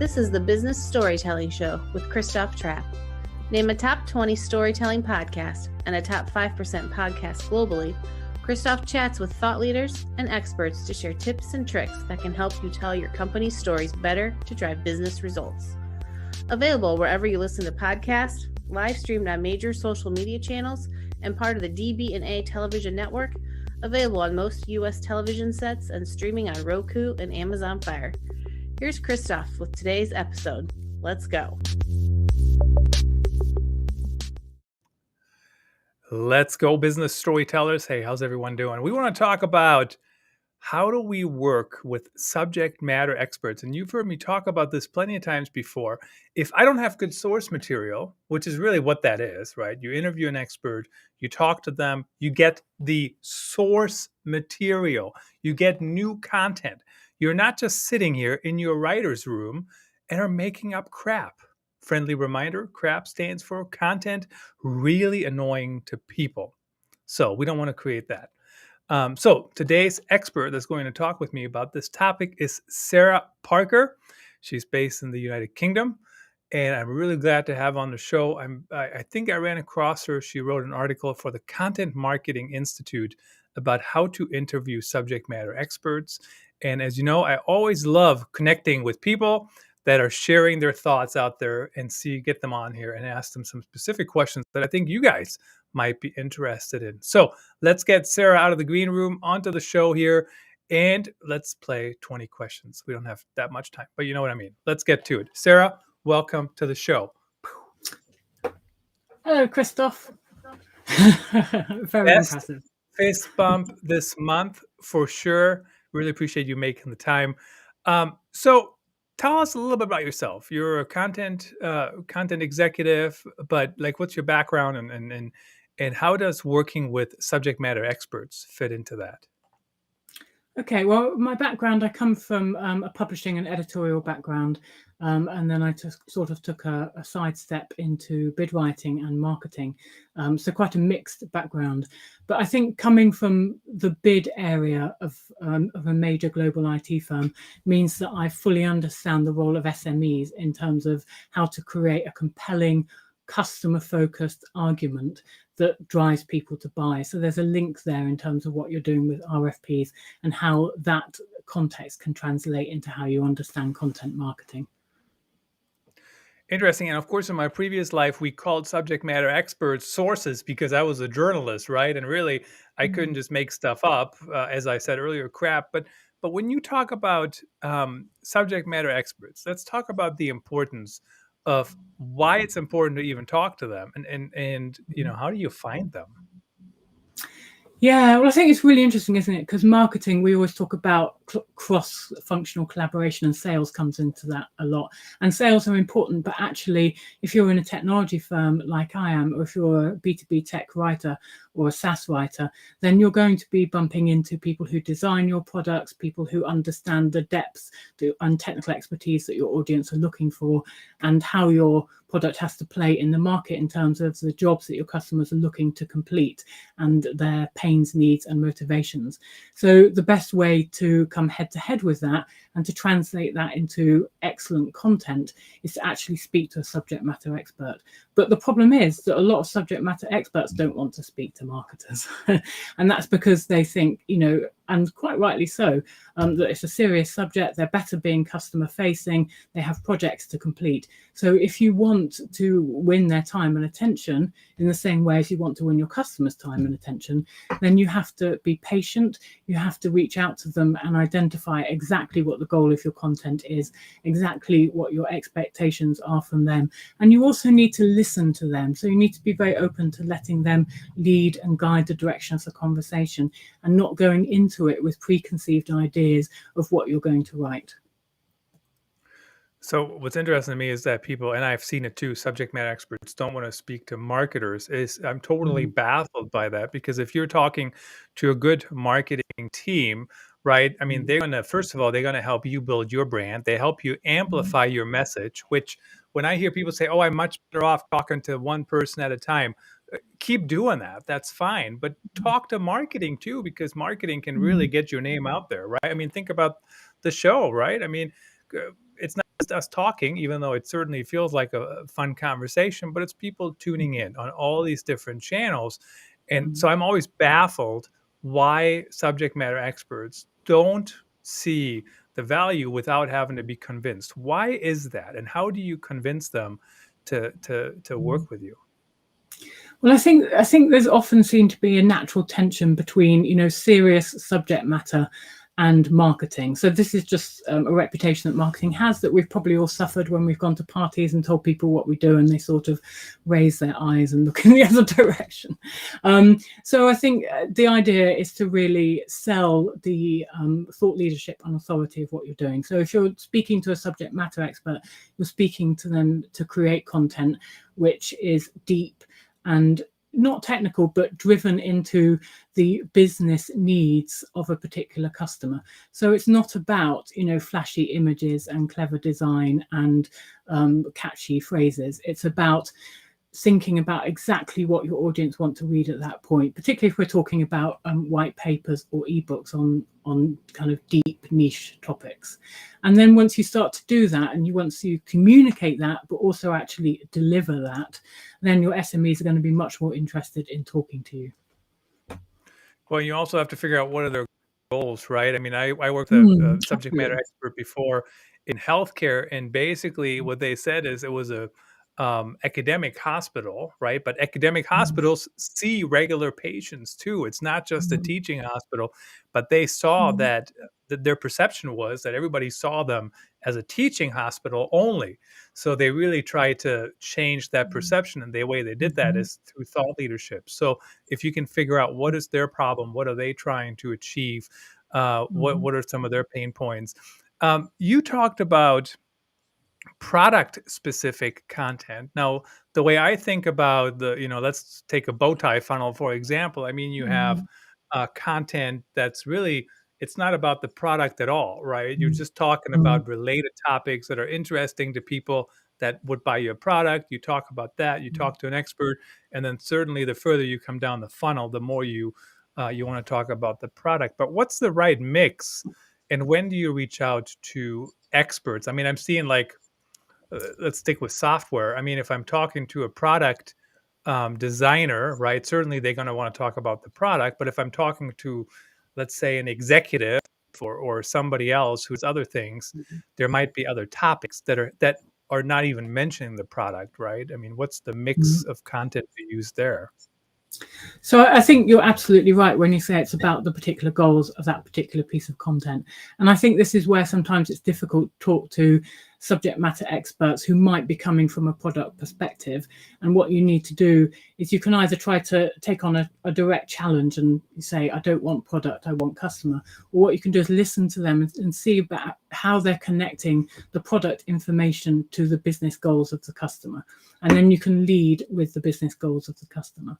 This is the Business Storytelling Show with Christoph Trapp. Name a top 20 storytelling podcast and a top 5% podcast globally. Christoph chats with thought leaders and experts to share tips and tricks that can help you tell your company's stories better to drive business results. Available wherever you listen to podcasts, live streamed on major social media channels, and part of the DB&A television network. Available on most U.S. television sets and streaming on Roku and Amazon Fire. Here's Christoph with today's episode. Let's go. Let's go, business storytellers. Hey, how's everyone doing? We want to talk about how do we work with subject matter experts? And you've heard me talk about this plenty of times before. If I don't have good source material, which is really what that is, right? You interview an expert, you talk to them, you get the source material, you get new content. You're not just sitting here in your writer's room and are making up crap. Friendly reminder, crap stands for content really annoying to people. So we don't want to create that. So today's expert that's going to talk with me about this topic is Sarah Parker. She's based in the United Kingdom, and I'm really glad to have on the show. I think I ran across her. She wrote an article for the Content Marketing Institute about how to interview subject matter experts. And as you know, I always love connecting with people that are sharing their thoughts out there and get them on here and ask them some specific questions that I think you guys might be interested in. So let's get Sarah out of the green room onto the show here, and let's play 20 questions. We don't have that much time, but you know what I mean. Let's get to it. Sarah, welcome to the show. Hello, Christoph. Very Best impressive. Fist bump this month for sure. Really appreciate you making the time. So tell us a little bit about yourself. You're a content executive, but like, what's your background and how does working with subject matter experts fit into that? Okay, well, my background, I come from a publishing and editorial background, and then I took a sidestep into bid writing and marketing, so quite a mixed background. But I think coming from the bid area of a major global IT firm means that I fully understand the role of SMEs in terms of how to create a compelling, customer-focused argument that drives people to buy. So there's a link there in terms of what you're doing with RFPs and how that context can translate into how you understand content marketing. Interesting. And of course, in my previous life, we called subject matter experts sources because I was a journalist, right? And really, I couldn't just make stuff up, as I said earlier, crap. But when you talk about subject matter experts, let's talk about the importance of why it's important to even talk to them, and you know, how do you find them? Yeah, well, I think it's really interesting, isn't it? Because marketing, we always talk about cross-functional collaboration, and sales comes into that a lot. And sales are important, but actually, if you're in a technology firm like I am, or if you're a B2B tech writer or a SaaS writer, then you're going to be bumping into people who design your products, people who understand the depths and technical expertise that your audience are looking for, and how your product has to play in the market in terms of the jobs that your customers are looking to complete and their pains, needs, and motivations. So the best way to come head to head with that and to translate that into excellent content is to actually speak to a subject matter expert. But the problem is that a lot of subject matter experts don't want to speak to marketers. And that's because they think, you know, and quite rightly so, that it's a serious subject. They're better being customer facing. They have projects to complete. So if you want to win their time and attention in the same way as you want to win your customers' time and attention, then you have to be patient. You have to reach out to them and identify exactly what the goal of your content is, exactly what your expectations are from them. And you also need to listen to them. So you need to be very open to letting them lead and guide the direction of the conversation and not going into it with preconceived ideas of what you're going to write. So what's interesting to me is that people, and I've seen it too, subject matter experts don't want to speak to marketers. I'm totally baffled by that, because if you're talking to a good marketing team, right? I mean, they're going to, first of all, they're going to help you build your brand. They help you amplify your message, which when I hear people say, oh, I'm much better off talking to one person at a time, keep doing that. That's fine. But talk to marketing too, because marketing can really get your name out there, right? I mean, think about the show, right? I mean, it's not us talking, even though it certainly feels like a fun conversation, but it's people tuning in on all these different channels. And so I'm always baffled why subject matter experts don't see the value without having to be convinced. Why is that? And how do you convince them to work with you? Well, I think there's often seen to be a natural tension between, serious subject matter and marketing. So this is just a reputation that marketing has that we've probably all suffered when we've gone to parties and told people what we do, and they sort of raise their eyes and look in the other direction. So I think the idea is to really sell the thought leadership and authority of what you're doing. So if you're speaking to a subject matter expert, you're speaking to them to create content which is deep and not technical, but driven into the business needs of a particular customer. So it's not about, flashy images and clever design and catchy phrases. It's about thinking about exactly what your audience want to read at that point, particularly if we're talking about white papers or ebooks on kind of deep niche topics. And then once you start to do that, and once you communicate that, but also actually deliver that, then your SMEs are going to be much more interested in talking to you. Well, you also have to figure out what are their goals, right? I mean, I worked with a subject matter expert before in healthcare, and basically what they said is it was a academic hospital, right? But academic hospitals see regular patients too. It's not just a teaching hospital, but they saw that their perception was that everybody saw them as a teaching hospital only. So they really tried to change that perception, and the way they did that is through thought leadership. So if you can figure out what is their problem, what are they trying to achieve, what are some of their pain points. You talked about product specific content. Now, the way I think about let's take a bow tie funnel, for example. I mean, you have content that's really, it's not about the product at all, right? You're just talking about related topics that are interesting to people that would buy your product. You talk about that, you talk to an expert, and then certainly the further you come down the funnel, the more you want to talk about the product. But what's the right mix, and when do you reach out to experts? I mean, I'm seeing like, let's stick with software. I mean, if I'm talking to a product designer, right, certainly they're going to want to talk about the product. But if I'm talking to, let's say, an executive or somebody else who's other things, there might be other topics that are not even mentioning the product, right? I mean, what's the mix of content to use there? So I think you're absolutely right when you say it's about the particular goals of that particular piece of content. And I think this is where sometimes it's difficult to talk to subject matter experts who might be coming from a product perspective. And what you need to do is you can either try to take on a direct challenge and say, I don't want product, I want customer. Or what you can do is listen to them and see about how they're connecting the product information to the business goals of the customer. And then you can lead with the business goals of the customer.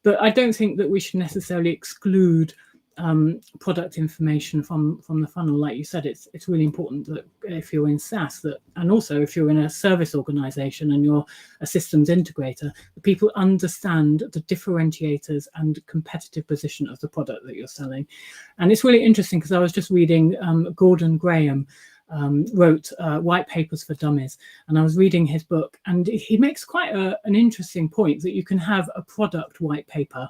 But I don't think that we should necessarily exclude product information from the funnel. Like you said, it's really important that if you're in SaaS, that, and also if you're in a service organization and you're a systems integrator, the people understand the differentiators and competitive position of the product that you're selling. And it's really interesting because I was just reading Gordon Graham wrote White Papers for Dummies, and I was reading his book, and he makes quite an interesting point that you can have a product white paper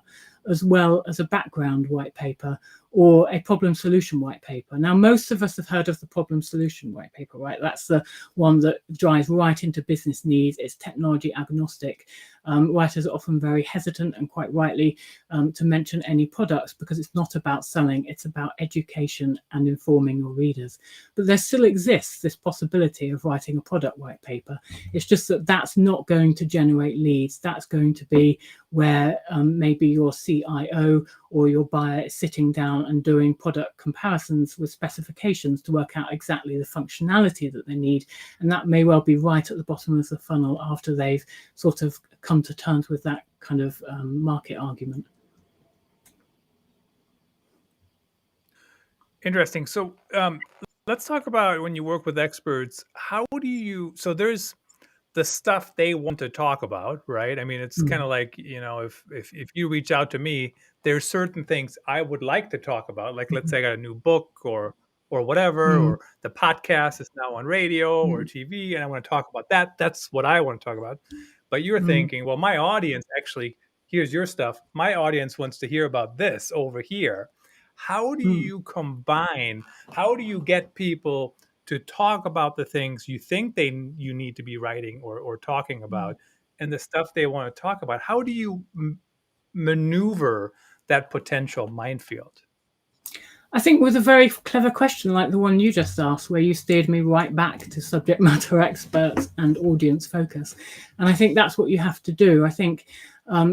as well as a background white paper or a problem solution white paper. Now, most of us have heard of the problem solution white paper, right? That's the one that drives right into business needs. It's technology agnostic. Writers are often very hesitant, and quite rightly, to mention any products because it's not about selling, it's about education and informing your readers. But there still exists this possibility of writing a product white paper. It's just that that's not going to generate leads. That's going to be where maybe your CIO or your buyer is sitting down and doing product comparisons with specifications to work out exactly the functionality that they need. And that may well be right at the bottom of the funnel after they've sort of come to terms with that kind of market argument. Interesting. So let's talk about when you work with experts, how do you, so there's the stuff they want to talk about, right? I mean, it's kind of like, if you reach out to me, there's certain things I would like to talk about. Like, let's say I got a new book or or whatever, Mm, or the podcast is now on radio or mm, TV, and I want to talk about that. That's what I want to talk about. But you're mm, thinking, well, my audience actually, here's your stuff. My audience wants to hear about this over here. How do mm. you combine? How do you get people to talk about the things you think you need to be writing or talking about, and the stuff they want to talk about? How do you maneuver that potential minefield? I think with a very clever question like the one you just asked, where you steered me right back to subject matter experts and audience focus. And I think that's what you have to do. I think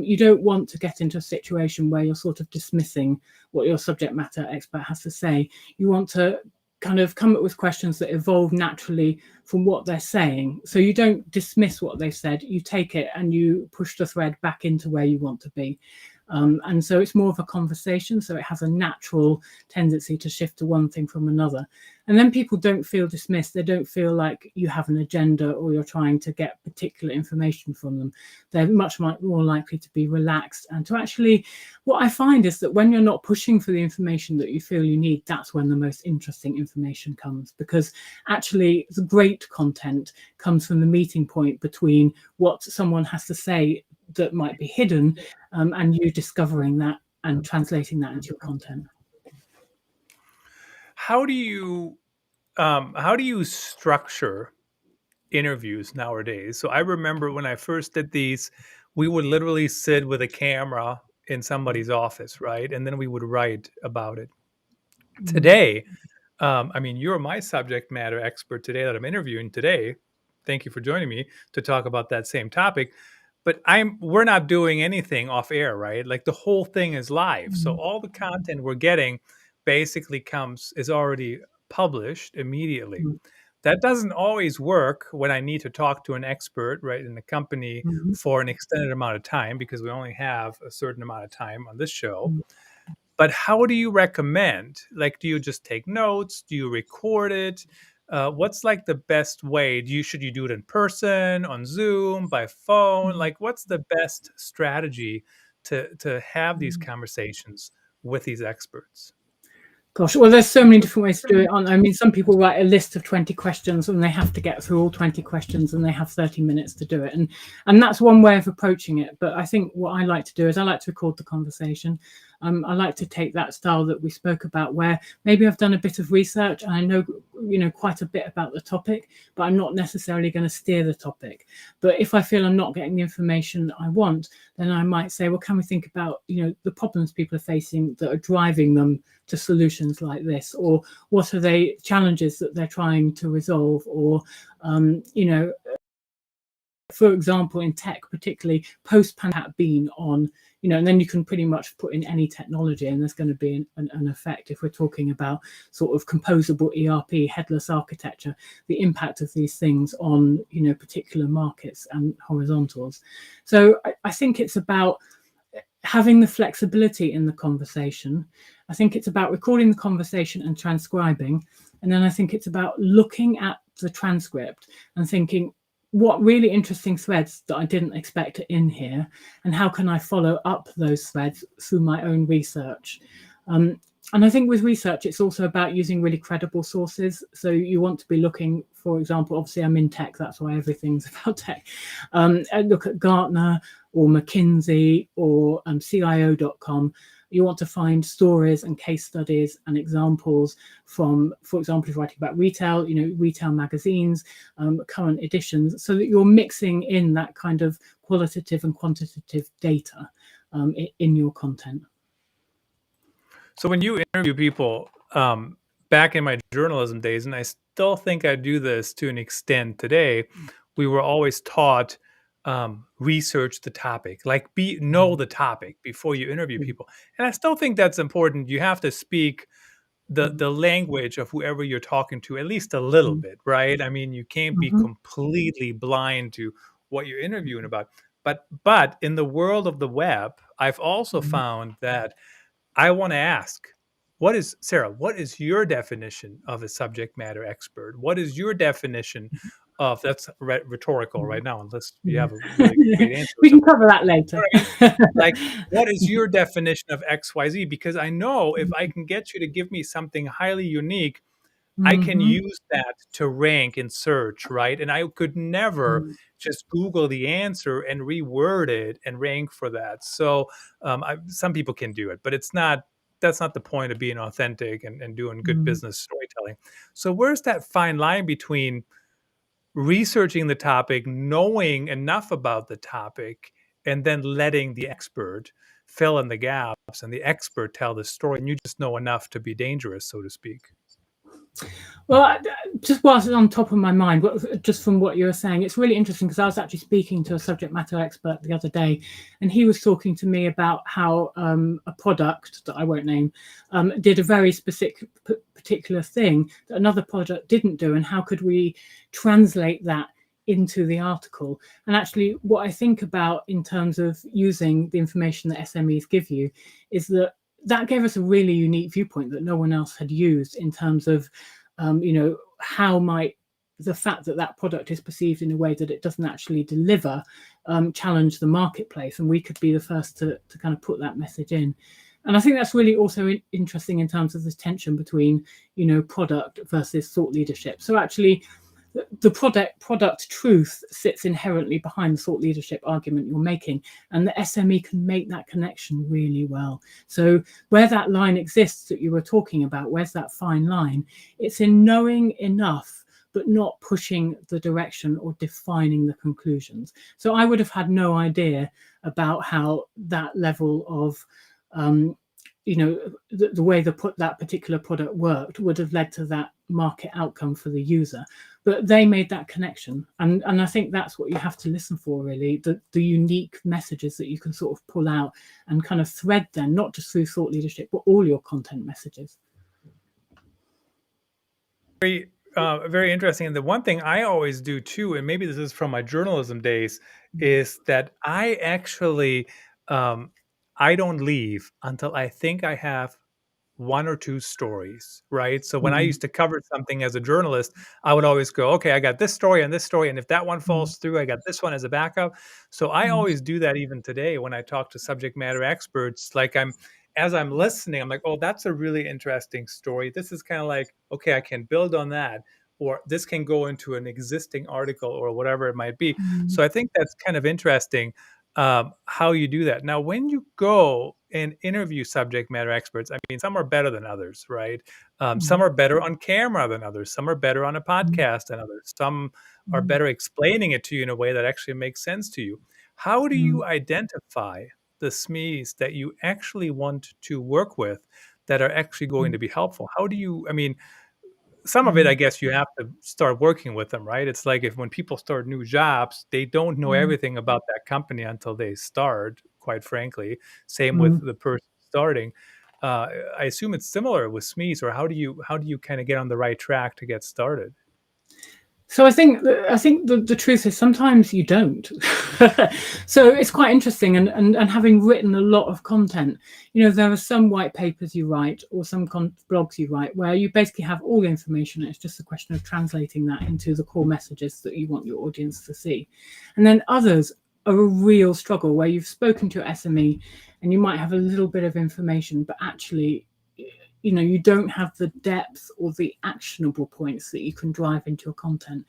you don't want to get into a situation where you're sort of dismissing what your subject matter expert has to say. You want to kind of come up with questions that evolve naturally from what they're saying. So you don't dismiss what they've said, you take it and you push the thread back into where you want to be. And so it's more of a conversation, so it has a natural tendency to shift to one thing from another. And then people don't feel dismissed. They don't feel like you have an agenda or you're trying to get particular information from them. They're much more likely to be relaxed and to actually, what I find is that when you're not pushing for the information that you feel you need, that's when the most interesting information comes, because actually the great content comes from the meeting point between what someone has to say that might be hidden, and you discovering that and translating that into your content. How do you structure interviews nowadays? So I remember when I first did these, we would literally sit with a camera in somebody's office, right? And then we would write about it. Today, I mean, you're my subject matter expert today that I'm interviewing today. Thank you for joining me to talk about that same topic. But we're not doing anything off air, right? Like the whole thing is live. So all the content we're getting basically is already published immediately. That doesn't always work when I need to talk to an expert, right, in the company for an extended amount of time, because we only have a certain amount of time on this show. But how do you recommend? Like, do you just take notes? Do you record it? What's like the best way? Should you do it in person, on Zoom, by phone? Like, what's the best strategy to have these conversations with these experts? Gosh, well, there's so many different ways to do it. I mean, some people write a list of 20 questions and they have to get through all 20 questions and they have 30 minutes to do it. And that's one way of approaching it. But I think what I like to do is I like to record the conversation. I like to take that style that we spoke about, where maybe I've done a bit of research and I know, quite a bit about the topic, but I'm not necessarily going to steer the topic. But if I feel I'm not getting the information I want, then I might say, well, can we think about, the problems people are facing that are driving them to solutions like this, or what are they challenges that they're trying to resolve, or for example, in tech, particularly post-pandemic been on, and then you can pretty much put in any technology and there's going to be an effect. If we're talking about sort of composable ERP, headless architecture, the impact of these things on, particular markets and horizontals. So I think it's about having the flexibility in the conversation. I think it's about recording the conversation and transcribing. And then I think it's about looking at the transcript and thinking, what really interesting threads that I didn't expect are in here, and how can I follow up those threads through my own research? And I think with research, it's also about using really credible sources. So you want to be looking, for example, obviously I'm in tech, that's why everything's about tech. I look at Gartner or McKinsey or CIO.com. You want to find stories and case studies and examples from, for example, if you're writing about retail, retail magazines, current editions, so that you're mixing in that kind of qualitative and quantitative data in your content. So when you interview people, back in my journalism days, and I still think I do this to an extent today, we were always taught research the topic, like know the topic before you interview people. And I still think that's important. You have to speak the language of whoever you're talking to at least a little bit, right? I mean, you can't be completely blind to what you're interviewing about. But in the world of the web, I've also found that I want to ask, Sarah, what is your definition of a subject matter expert? What is your definition of, that's rhetorical right now, unless you have a really great answer. We can cover that later. Like, what is your definition of XYZ? Because I know if I can get you to give me something highly unique, I can Mhm. use that to rank in search, right? And I could never Mm. just Google the answer and reword it and rank for that. So some people can do it, but that's not the point of being authentic and doing good Mm. business storytelling. So where's that fine line between researching the topic, knowing enough about the topic, and then letting the expert fill in the gaps and the expert tell the story, and you just know enough to be dangerous, so to speak? Well, just whilst it's on top of my mind, just from what you were saying, it's really interesting because I was actually speaking to a subject matter expert the other day, and he was talking to me about how a product that I won't name did a very specific, particular thing that another product didn't do, and how could we translate that into the article. And actually, what I think about in terms of using the information that SMEs give you is that gave us a really unique viewpoint that no one else had used in terms of how might the fact that that product is perceived in a way that it doesn't actually deliver challenge the marketplace, and we could be the first to kind of put that message in. And I think that's really also interesting in terms of the tension between product versus thought leadership. So actually the product truth sits inherently behind the thought leadership argument you're making, and the SME can make that connection really well. So where that line exists that you were talking about, where's that fine line? It's in knowing enough but not pushing the direction or defining the conclusions. So I would have had no idea about how that level of the way that particular product worked would have led to that market outcome for the user, but they made that connection, and I think that's what you have to listen for, really, the unique messages that you can sort of pull out and kind of thread them, not just through thought leadership but all your content messages. Very interesting. And the one thing I always do too, and maybe this is from my journalism days, is that I actually I don't leave until I think I have one or two stories, right? So when I Mm, used to cover something as a journalist, I would always go, okay, I got this story and this story, and if that one mm, falls through, I got this one as a backup. So I mm, always do that even today when I talk to subject matter experts. Like as I'm listening, I'm like, oh, that's a really interesting story. This is kind of like, okay, I can build on that, or this can go into an existing article or whatever it might be. mm, So I think that's kind of interesting how you do that. Now, when you go and interview subject matter experts, I mean, some are better than others, right? Some mm, are better on camera than others. Some are better on a mm, podcast than others. Some are mm, better explaining it to you in a way that actually makes sense to you. How do mm, you identify the SMEs that you actually want to work with that are actually going mm, to be helpful? How do you, I mean, some of it, I mm, guess you have to start working with them, right? It's like if when people start new jobs, they don't know mm, everything about that company until they start, quite frankly. Same with mm. the person starting. I assume it's similar with SMEs, or how do you kind of get on the right track to get started? So I think the truth is sometimes you don't. So it's quite interesting, and having written a lot of content, there are some white papers you write or some blogs you write where you basically have all the information. It's just a question of translating that into the core messages that you want your audience to see. And then others are a real struggle where you've spoken to your SME and you might have a little bit of information, but actually you don't have the depth or the actionable points that you can drive into your content.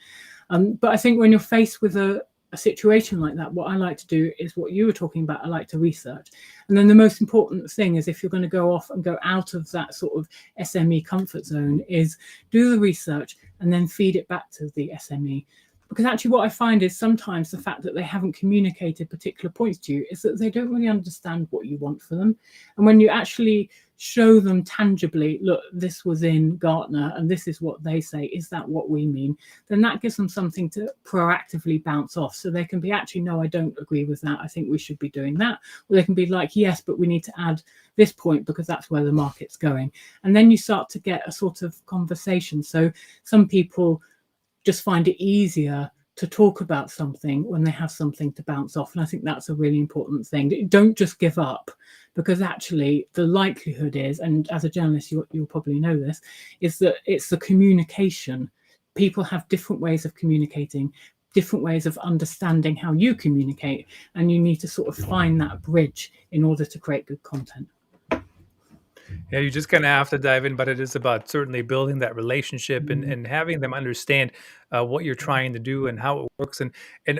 But I think when you're faced with a situation like that, what I like to do is what you were talking about. I like to research. And then the most important thing is, if you're going to go off and go out of that sort of SME comfort zone, is do the research and then feed it back to the SME. Because actually what I find is sometimes the fact that they haven't communicated particular points to you is that they don't really understand what you want for them. And when you actually show them tangibly, look, this was in Gartner and this is what they say, is that what we mean? Then that gives them something to proactively bounce off. So they can be, actually, no, I don't agree with that. I think we should be doing that. Or they can be like, yes, but we need to add this point because that's where the market's going. And then you start to get a sort of conversation. So some people just find it easier to talk about something when they have something to bounce off. And I think that's a really important thing. Don't just give up, because actually the likelihood is, and as a journalist, you'll probably know this, is that it's the communication. People have different ways of communicating, different ways of understanding how you communicate, and you need to sort of find that bridge in order to create good content. Yeah, you just kind of have to dive in, but it is about certainly building that relationship and, Mm, and having them understand what you're trying to do and how it works. And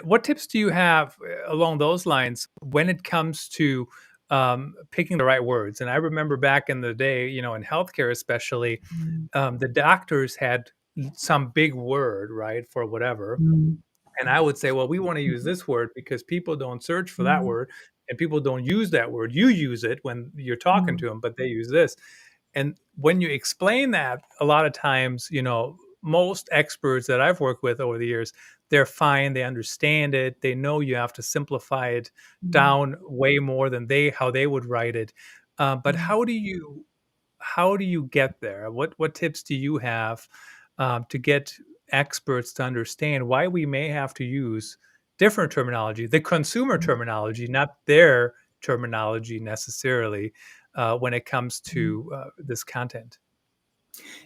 what tips do you have along those lines when it comes to picking the right words? And I remember back in the day, in healthcare especially, mm, the doctors had some big word, right, for whatever. mm, And I would say, well, we want to use this word because people don't search for that mm, word and people don't use that word. You use it when you're talking mm, to them, but they use this. And when you explain that, a lot of times, most experts that I've worked with over the years, they're fine. They understand it. They know you have to simplify it mm, down way more than how they would write it. But mm, how do you get there? What tips do you have to get experts to understand why we may have to use different terminology, the consumer terminology, not their terminology necessarily, when it comes mm. to this content?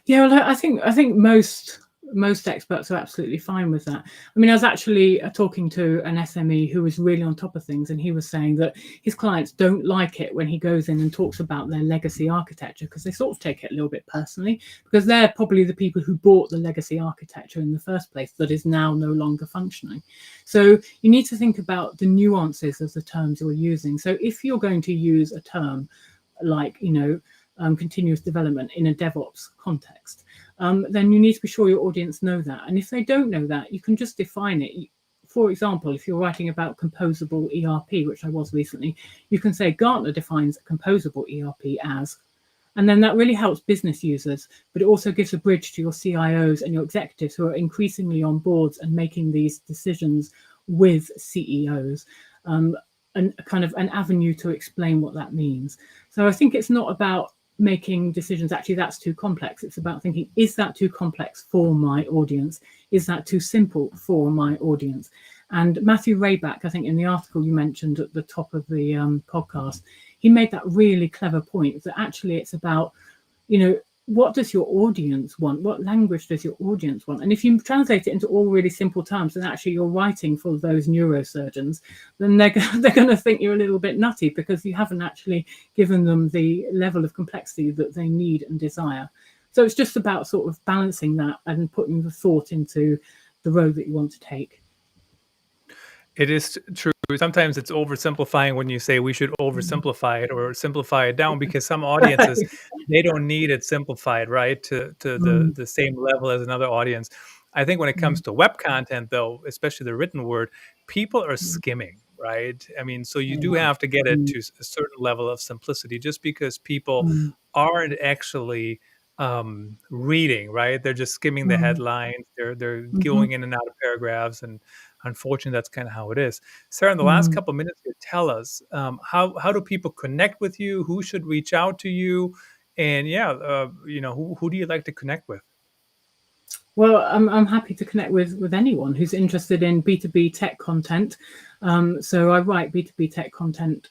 Yeah, well, I think most experts are absolutely fine with that. I mean, I was actually talking to an SME who was really on top of things, and he was saying that his clients don't like it when he goes in and talks about their legacy architecture because they sort of take it a little bit personally because they're probably the people who bought the legacy architecture in the first place that is now no longer functioning. So you need to think about the nuances of the terms you're using. So if you're going to use a term like, continuous development in a DevOps context, then you need to be sure your audience know that. And if they don't know that, you can just define it. For example, if you're writing about composable ERP, which I was recently, you can say Gartner defines composable ERP as, and then that really helps business users, but it also gives a bridge to your CIOs and your executives who are increasingly on boards and making these decisions with CEOs, and kind of an avenue to explain what that means. So I think it's not about making decisions, actually, that's too complex. It's about thinking, is that too complex for my audience? Is that too simple for my audience? And Matthew Rayback, I think in the article you mentioned at the top of the podcast, he made that really clever point that actually it's about, what does your audience want? What language does your audience want? And if you translate it into all really simple terms, and actually you're writing for those neurosurgeons, then they're going to think you're a little bit nutty because you haven't actually given them the level of complexity that they need and desire. So it's just about sort of balancing that and putting the thought into the road that you want to take. It is true. Sometimes it's oversimplifying when you say we should Mm. oversimplify it or simplify it down because some audiences, they don't need it simplified, right, to the Mm, the same level as another audience. I think when it comes mm, to web content, though, especially the written word, people are mm, skimming, right? I mean, so you do yeah, have to get it mm, to a certain level of simplicity just because people mm, aren't actually reading, right? They're just skimming the mm, headlines. They're mhm, going in and out of paragraphs, and unfortunately, that's kind of how it is. Sarah, in the last mm. couple of minutes here, tell us how do people connect with you? Who should reach out to you? And yeah, who do you like to connect with? Well, I'm happy to connect with anyone who's interested in B2B tech content. So I write B2B tech content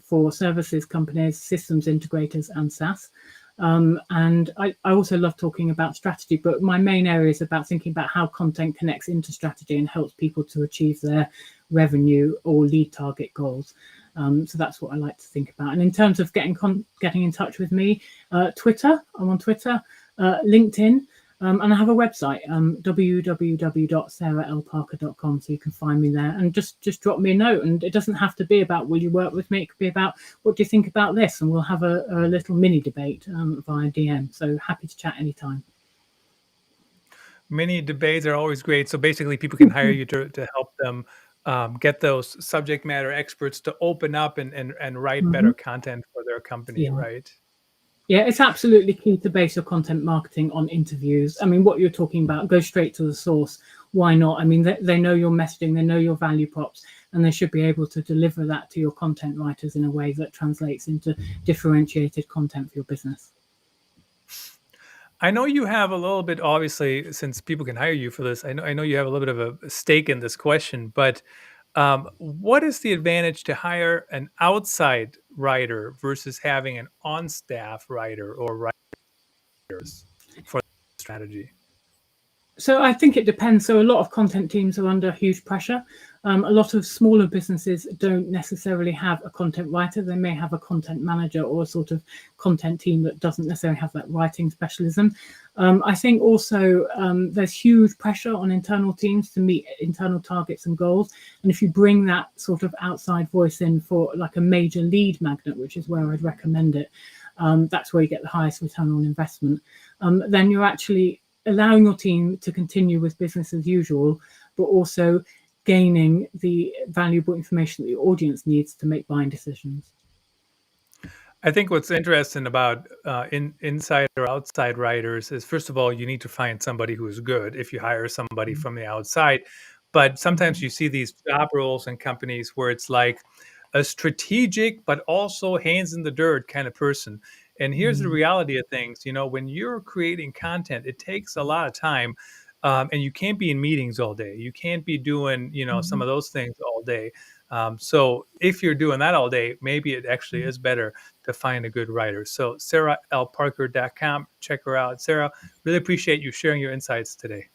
for services companies, systems integrators, and SaaS. And I also love talking about strategy, but my main area is about thinking about how content connects into strategy and helps people to achieve their revenue or lead target goals. So that's what I like to think about. And in terms of getting in touch with me, Twitter, I'm on Twitter, LinkedIn. And I have a website, www.sarahlparker.com, so you can find me there and just drop me a note. And it doesn't have to be about, will you work with me? It could be about, what do you think about this? And we'll have a little mini debate via DM. So happy to chat anytime. Many debates are always great. So basically, people can hire you to help them get those subject matter experts to open up and write Mhm. better content for their company, Yeah. right? Yeah, it's absolutely key to base your content marketing on interviews. I mean, what you're talking about, go straight to the source. Why not? I mean, they know your messaging, they know your value props, and they should be able to deliver that to your content writers in a way that translates into differentiated content for your business. I know you have a little bit, obviously, since people can hire you for this. I know you have a little bit of a stake in this question, but what is the advantage to hire an outside writer versus having an on-staff writer or writers for strategy? So I think it depends. So a lot of content teams are under huge pressure. A lot of smaller businesses don't necessarily have a content writer. They may have a content manager or a sort of content team that doesn't necessarily have that writing specialism. I think also there's huge pressure on internal teams to meet internal targets and goals. And if you bring that sort of outside voice in for like a major lead magnet, which is where I'd recommend it, that's where you get the highest return on investment. Then you're actually allowing your team to continue with business as usual, but also gaining the valuable information that your audience needs to make buying decisions. I think what's interesting about inside or outside writers is, first of all, you need to find somebody who is good if you hire somebody from the outside. But sometimes you see these job roles in companies where it's like a strategic, but also hands in the dirt kind of person. And here's the reality of things. When you're creating content, it takes a lot of time. And you can't be in meetings all day. You can't be doing, some of those things all day. So if you're doing that all day, maybe it actually is better to find a good writer. So SarahLParker.com, check her out. Sarah, really appreciate you sharing your insights today.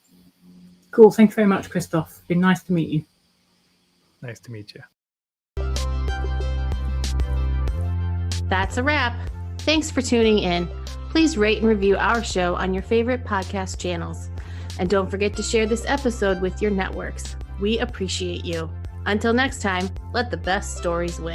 Cool. Thank you very much, Christoph. Been nice to meet you. Nice to meet you. That's a wrap. Thanks for tuning in. Please rate and review our show on your favorite podcast channels. And don't forget to share this episode with your networks. We appreciate you. Until next time, let the best stories win.